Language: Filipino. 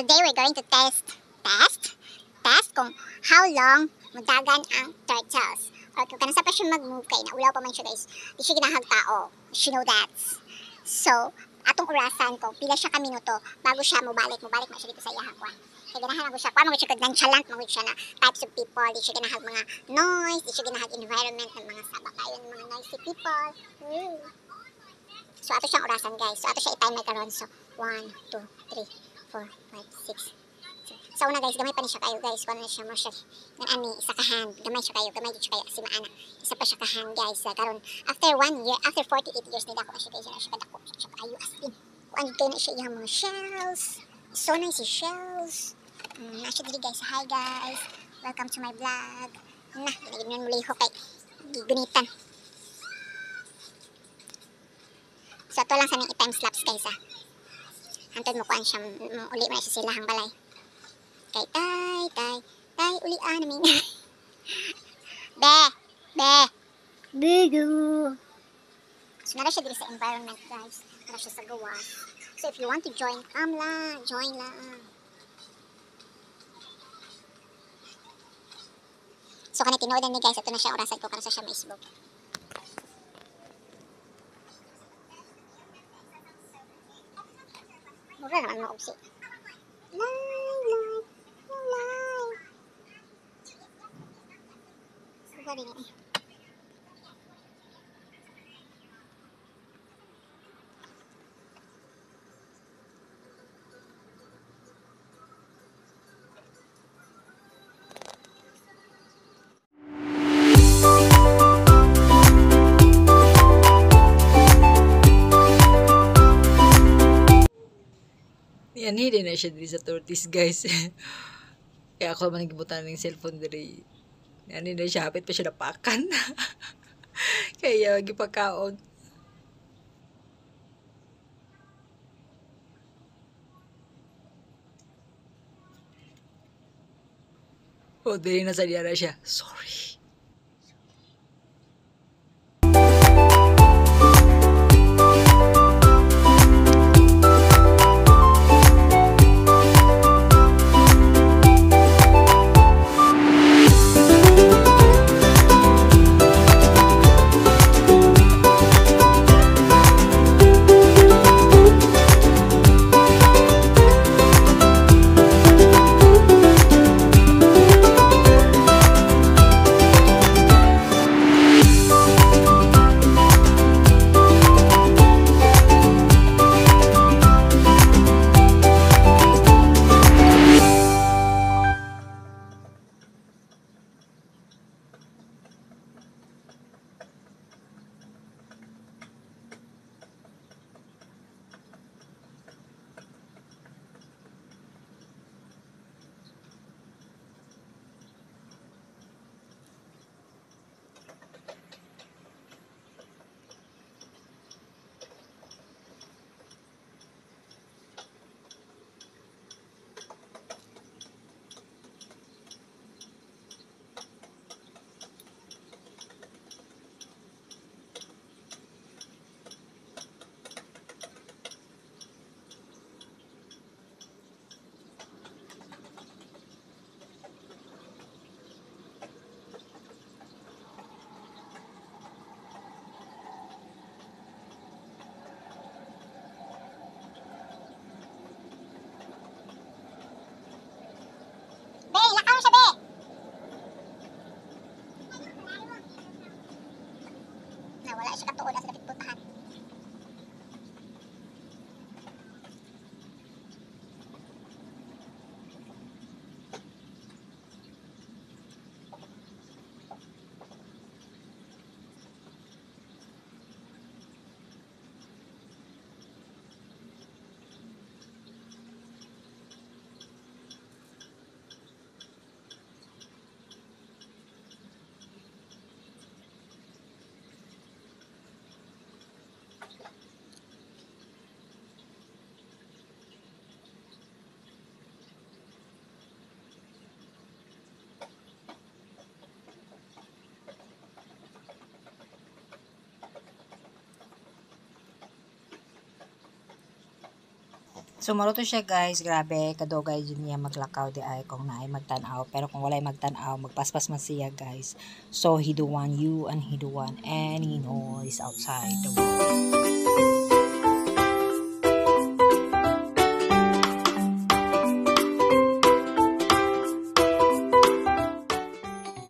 today we're going to test kung how long mudagan ang turtles. Or kung kanasa pa siya mag-move kay naulaw pa man siya guys. Di siya ginahag tao. You know that. So, atong orasan ko, pila siya ka minuto bago siya mubalik na siya dito sa iyahang kwan. Kaya ganahan ako siya, kwan mag siya kag nonchalant, mag siya na types of people, di siya ginahag mga noise, di siya ginahag environment ng mga sabak kayo ng mga noisy people. So, ato siyang orasan guys. So, ato siya i-timer karon. So, 1, 2, 3, 4, 5, 6. Sa una guys, gamay pa ni siya kayo guys. Kung ano siya mo siya. Ani, isa ka hand. Gamay siya kayo. Gamay siya kayo. Kasi maana. Isa pa siya ka hand guys. Karon after 1 year, after 48 years, nila ko na siya guys. Siya kadako. Siya kayo as in. Kung ano kayo na siya yung mga shells. So nice si shells. Nasya dili guys. Hi guys. Welcome to my vlog. Na, ginagin muli ho kay gigunitan. So ito lang sa nang i-time lapse guys ha. Hantod mo kuan siya. Uli mo na siya silahang balay. Kay tay, ulian namin. Bigo. So, nara siya dito sa environment, guys. Nara siya sa gawas. So, if you want to join, come lang. Join lang. So, kanina tinoodan ni guys. Ito na siya orasan ko para sa siya Facebook. Mura naman maubsi. Live. Suga din eh. Yan, hindi na siya diri sa tortoise, guys. Kaya ako man nagibutan ng cellphone diri. Yan, hindi na siya. Hapit pa siya napakan. Kaya, gipakaon. O, diri na sa diya na siya. Sorry. Wala siya katuod sa pagputahan. So maruto siya guys, grabe, kadugay yun niya maglakaw di ay kung naay magtanaw. Pero kung walay magtanaw, magpaspas man siya guys. So he do want you and he do want any noise outside the world.